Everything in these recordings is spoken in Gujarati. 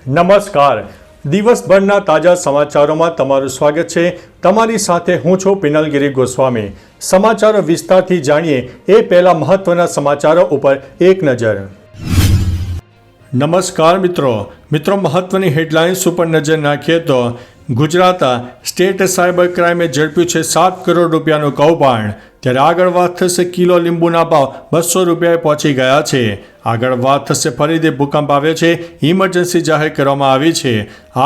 નમસ્કાર. દિવસભરના તાજા સમાચારોમાં તમારું સ્વાગત છે. તમારી સાથે હું છું પિનલગીરી ગોસ્વામી. સમાચારો વિસ્તારથી જાણીએ એ પહેલા મહત્વના સમાચારો ઉપર એક નજર. નમસ્કાર મિત્રો, મહત્વની હેડલાઇન્સ ઉપર નજર નાખીએ તો ગુજરાત સ્ટેટ સાયબર ક્રાઇમે ઝડપ્યું છે 7 કરોડ રૂપિયાનું કૌભાંડ. ત્યારે આગળ વાત થશે કિલો લીંબુના ભાવ 200 રૂપિયાએ પહોંચી ગયા છે. આગળ વાત થશે ફરીથી ભૂકંપ આવ્યો છે, ઇમરજન્સી જાહેર કરવામાં આવી છે.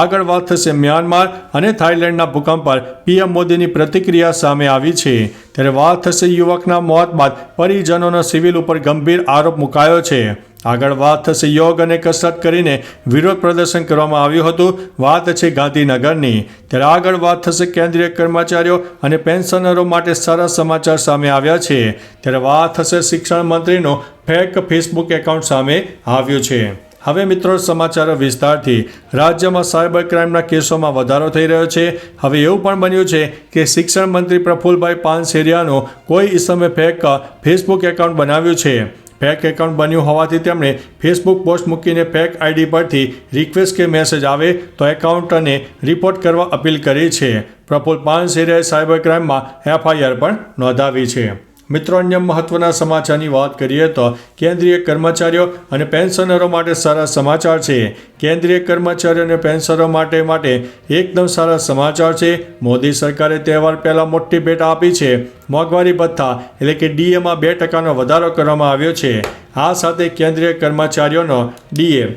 આગળ વાત થશે મ્યાનમાર અને થાઇલેન્ડના ભૂકંપ પર પીએમ મોદીની પ્રતિક્રિયા સામે આવી છે. ત્યારે વાત થશે યુવકના મોત બાદ પરિજનોનો સિવિલ ઉપર ગંભીર આરોપ મુકાયો છે. આગળ વાત થશે યોગ અને કસરત કરીને વિરોધ પ્રદર્શન કરવામાં આવ્યું હતું. વાત છે ગાંધીનગરની. ત્યારે આગળ વાત થશે કેન્દ્રીય કર્મચારીઓ અને પેન્શનરો માટે સારા સમાચાર સામે આવ્યા છે. ત્યારે વાત થશે શિક્ષણ મંત્રીનો ફેક ફેસબુક એકાઉન્ટ સામે આવ્યું છે. હવે મિત્રો સમાચારો વિસ્તારથી. રાજ્યમાં સાયબર ક્રાઇમના કેસોમાં વધારો થઈ રહ્યો છે. હવે એવું પણ બન્યું છે કે શિક્ષણ મંત્રી પ્રફુલભાઈ પાનસેરિયાનું કોઈ ઇસમે ફેક ફેસબુક એકાઉન્ટ બનાવ્યું છે. ફેક એકાઉન્ટ બન્યું હોવાથી તેમણે ફેસબુક પોસ્ટ મૂકીને ફેક આઈડી પરથી રિક્વેસ્ટ કે મેસેજ આવે તો એકાઉન્ટને રિપોર્ટ કરવા અપીલ કરી છે. પ્રફુલ પાનસેરિયાએ સાયબર ક્રાઇમમાં એફઆઈઆર પણ નોંધાવી છે. મિત્રો, અન્ય મહત્વના સમાચારની વાત કરીએ તો કેન્દ્રીય કર્મચારીઓ અને પેન્શનરો માટે સારા સમાચાર છે. કેન્દ્રીય કર્મચારીઓ અને પેન્શનરો માટે એકદમ સારા સમાચાર છે. મોદી સરકારે તહેવાર પહેલાં મોટી ભેટ આપી છે. મોંઘવારી ભથ્થા એટલે કે ડીએમાં 2% વધારો કરવામાં આવ્યો છે. આ સાથે કેન્દ્રીય કર્મચારીઓનો ડીએ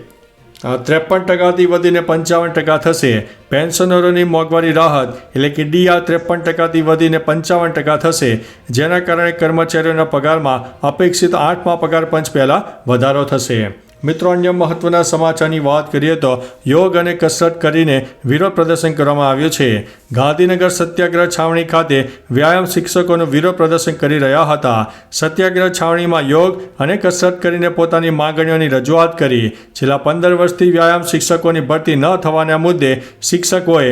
53%થી વધીને 55% થશે. પેન્શનરોની મોંઘવારી રાહત એટલે કે ડીઆર 53%થી વધીને 55% થશે, જેના કારણે કર્મચારીઓના પગારમાં અપેક્ષિત 8મા પગાર પંચ પહેલાં વધારો થશે. મિત્રો, અન્ય મહત્વના સમાચારની વાત કરીએ તો યોગ અને કસરત કરીને વિરોધ પ્રદર્શન કરવામાં આવ્યું છે. ગાંધીનગર સત્યાગ્રહ છાવણી ખાતે વ્યાયામ શિક્ષકોનું વિરોધ પ્રદર્શન કરી રહ્યા હતા. સત્યાગ્રહ છાવણીમાં યોગ અને કસરત કરીને પોતાની માંગણીઓની રજૂઆત કરી. છેલ્લા 15 વર્ષથી વ્યાયામ શિક્ષકોની ભરતી ન થવાના મુદ્દે શિક્ષકોએ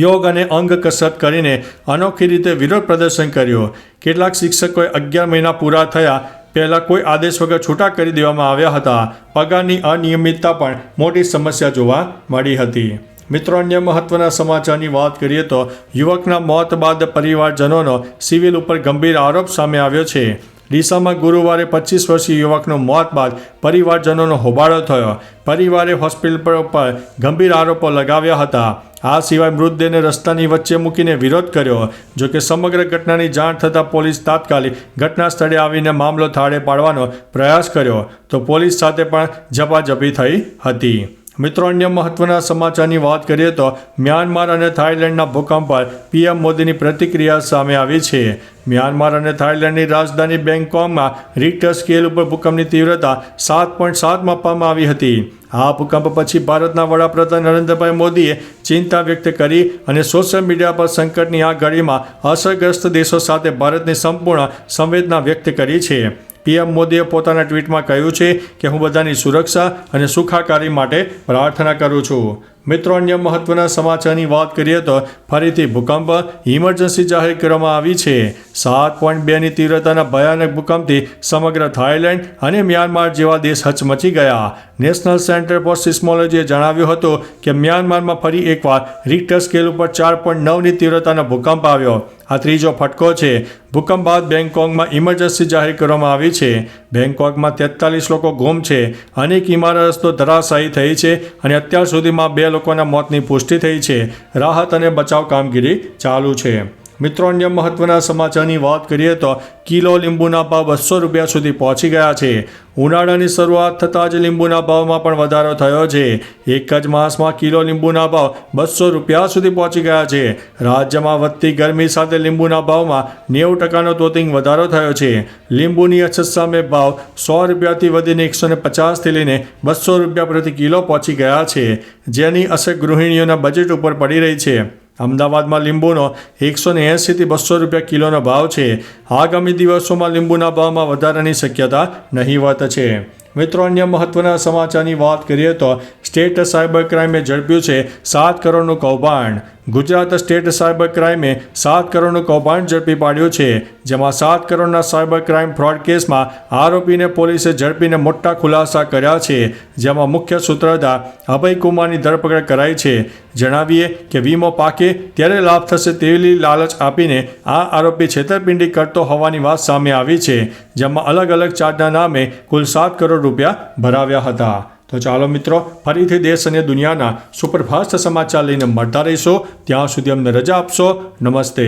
યોગ અને અંગ કસરત કરીને અનોખી રીતે વિરોધ પ્રદર્શન કર્યું. કેટલાક શિક્ષકોએ 11 મહિના પૂરા થયા પહેલાં કોઈ આદેશ વગર છૂટા કરી દેવામાં આવ્યા હતા. પગારની અનિયમિતતા પણ મોટી સમસ્યા જોવા મળી હતી. મિત્રો, અન્ય મહત્વના સમાચારની વાત કરીએ તો યુવકના મોત બાદ પરિવારજનોનો સિવિલ ઉપર ગંભીર આરોપ સામે આવ્યો છે. ડીસામાં ગુરુવારે 25 વર્ષીય યુવકનું મોત બાદ પરિવારજનોનો હોબાળો થયો. પરિવારે હોસ્પિટલ પર ગંભીર આરોપો લગાવ્યા હતા. આ સિવાય મૃતદેહને રસ્તાની વચ્ચે મૂકીને વિરોધ કર્યો. જોકે સમગ્ર ઘટનાની જાણ થતાં પોલીસ તાત્કાલિક ઘટના સ્થળે આવીને મામલો થાળે પાડવાનો પ્રયાસ કર્યો તો પોલીસ સાથે પણ ઝપાઝપી થઈ હતી. મિત્રો, અન્ય મહત્વના સમાચારની વાત કરીએ તો મ્યાનમાર અને થાઇલેન્ડના ભૂકંપ પર પીએમ મોદીની પ્રતિક્રિયા સામે આવી છે. મ્યાનમાર અને થાઇલેન્ડની રાજધાની બેંગકોકમાં રિક્ટર સ્કેલ ઉપર ભૂકંપની તીવ્રતા 7.7 માપવામાં આવી હતી. આ ભૂકંપ પછી ભારતના વડાપ્રધાન નરેન્દ્રભાઈ મોદીએ ચિંતા વ્યક્ત કરી અને સોશિયલ મીડિયા પર સંકટની આ ઘડીમાં અસરગ્રસ્ત દેશો સાથે ભારતની સંપૂર્ણ સંવેદના વ્યક્ત કરી છે. પીએમ મોદીએ પોતાના ટ્વીટમાં કહ્યું છે કે હું બધાની સુરક્ષા અને સુખાકારી માટે પ્રાર્થના કરું છું. મિત્રો, અન્ય મહત્વના સમાચારની વાત કરીએ તો ફરીથી ભૂકંપ, ઇમરજન્સી જાહેર કરવામાં આવી છે. 7.2ની તીવ્રતાના ભયાનક ભૂકંપથી સમગ્ર થાઇલેન્ડ અને મ્યાનમાર જેવા દેશ હચમચી ગયા. નેશનલ સેન્ટર ફોર સિસ્મોલોજીએ જણાવ્યું હતું કે મ્યાનમારમાં ફરી એકવાર રિક્ટર સ્કેલ ઉપર 4.9ની તીવ્રતાનો ભૂકંપ આવ્યો. આ ત્રીજો ફટકો છે. ભૂકંપ બાદ બેંગકોકમાં ઇમરજન્સી જાહેર કરવામાં આવી છે. બેંગકોકમાં 43 લોકો ગુમ છે. અનેક ઇમારતો ધરાશાયી થઈ છે અને અત્યાર સુધીમાં 2 લોકોના મોતની પુષ્ટિ થઈ છે. રાહત અને બચાવ કામગીરી ચાલુ છે. મિત્રો, અન્ય મહત્વના સમાચારની વાત કરીએ તો કિલો લીંબુના ભાવ 200 રૂપિયા સુધી પહોંચી ગયા છે. ઉનાળાની શરૂઆત થતાં જ લીંબુના ભાવમાં પણ વધારો થયો છે. એક જ માસમાં કિલો લીંબુના ભાવ 200 રૂપિયા સુધી પહોંચી ગયા છે. રાજ્યમાં વધતી ગરમી સાથે લીંબુના ભાવમાં 90%નો તોતિંગ વધારો થયો છે. લીંબુની અછત સામે ભાવ 100 રૂપિયાથી વધીને 150થી લઈને 200 રૂપિયા પ્રતિ કિલો પહોંચી ગયા છે, જેની અસર ગૃહિણીઓના બજેટ ઉપર પડી રહી છે. અમદાવાદમાં લીંબુનો 180થી 200 રૂપિયા કિલોનો ભાવ છે. આગામી દિવસોમાં લીંબુના ભાવમાં વધારાની શક્યતા નહીવત છે. મિત્રો અન્ય મહત્વના સમાચારની વાત કરીએ તો સ્ટેટ સાયબર ક્રાઇમે ઝડપ્યું છે 7 કરોડનું કૌભાંડ. ગુજરાત સ્ટેટ સાયબર ક્રાઇમે 7 કરોડનું કૌભાંડ ઝડપી પાડ્યું છે, જેમાં 7 કરોડના સાયબર ક્રાઇમ ફ્રોડ કેસમાં આરોપીને પોલીસે ઝડપીને મોટા ખુલાસા કર્યા છે, જેમાં મુખ્ય સૂત્રધાર અભયકુમારની ધરપકડ કરાઈ છે. જણાવીએ કે વીમો પાકે ત્યારે લાભ થશે તેવી લાલચ આપીને આ આરોપી છેતરપિંડી કરતો હોવાની વાત સામે આવી છે, જેમાં અલગ અલગ ચાર્જના નામે કુલ 7 કરોડ રૂપિયા ભરાવ્યા હતા. તો ચાલો મિત્રો, ફરીથી દેશ અને દુનિયાના સુપરફાસ્ટ સમાચાર લઈને મળતા રહીશો. ત્યાં સુધી અમને રજા આપશો. નમસ્તે.